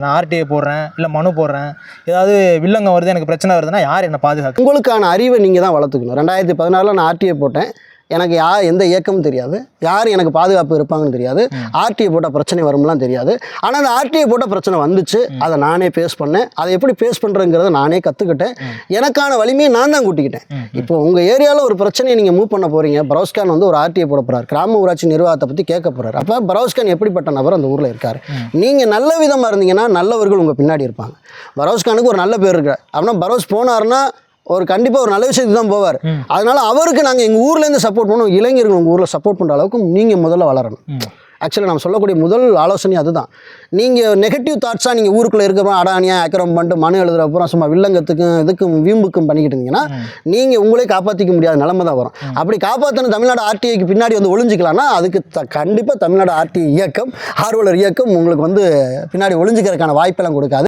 நான் ஆர்டிஐ போடுறேன், இல்லை மனு போடுறேன், ஏதாவது வில்லங்க வருது, எனக்கு பிரச்சனை வருதுன்னா யார் என்ன பாதுகாக்க? உங்களுக்கான அறிவை நீங்கள் தான் வளர்த்துக்கணும். 2016 நான் ஆர்டிஐ போட்டேன். எனக்கு எந்த இயக்கமும் தெரியாது, யார் எனக்கு பாதுகாப்பு இருப்பாங்கன்னு தெரியாது, ஆர்டிஐ போட்டால் பிரச்சனை வரும்லாம் தெரியாது. ஆனால் அந்த ஆர்டிஐ போட்டால் பிரச்சனை வந்துச்சு, அதை நானே ஃபேஸ் பண்ணேன். அதை எப்படி ஃபேஸ் பண்ணுறங்கிறத நானே கற்றுக்கிட்டேன். எனக்கான வலிமையை நான் தான் கூட்டிக்கிட்டேன். இப்போ உங்கள் ஏரியாவில் ஒரு பிரச்சனையை நீங்கள் மூவ் பண்ண போகிறீங்க. பரோஸ்கான் வந்து ஒரு ஆர்டிஐ போட போகிறார், கிராம ஊராட்சி நிர்வாகத்தை பற்றி கேட்க போகிறார். அப்போ பரோஸ்கான் எப்படிப்பட்ட நபர் அந்த ஊரில் இருக்கார். நீங்கள் நல்ல விதமாக இருந்தீங்கன்னா நல்லவர்கள் உங்கள் பின்னாடி இருப்பாங்க. பரோஸ்கானுக்கு ஒரு நல்ல பேர் இருக்கு. அப்படின்னா பரோஸ் போனார்னா கண்டிப்பாக ஒரு நல்ல விஷயத்துக்கு தான் போவார். அதனால அவருக்கு நாங்கள் எங்கள் ஊர்லேருந்து சப்போர்ட் பண்ணுவோம். இளைஞர்கள் உங்கள் ஊரில் சப்போர்ட் பண்ணுற அளவுக்கு நீங்கள் முதல்ல வளரணும். ஆக்சுவலாக நம்ம சொல்லக்கூடிய முதல் ஆலோசனை அதுதான். நீங்கள் நெகட்டிவ் தாட்ஸாக நீங்கள் ஊருக்குள்ளே இருக்கிறப்ப அடானியாக அக்கறம் பண்ணிட்டு மனு எழுதுறப்பறம் சும்மா வில்லங்கத்துக்கும் இதுக்கும் வீம்புக்கும் பண்ணிக்கிட்டு இருந்தீங்கன்னா நீங்கள் உங்களே காப்பாற்றிக்க முடியாத நிலைமை தான் வரும். அப்படி காப்பாற்றணும் தமிழ்நாடு ஆர்டிஐக்கு பின்னாடி வந்து ஒளிஞ்சிக்கலாம்னா அதுக்கு கண்டிப்பாக தமிழ்நாடு ஆர்டிஐ இயக்கம், ஆர்வலர் இயக்கம் உங்களுக்கு வந்து பின்னாடி ஒளிஞ்சிக்கிறதுக்கான வாய்ப்பெல்லாம் கொடுக்காது.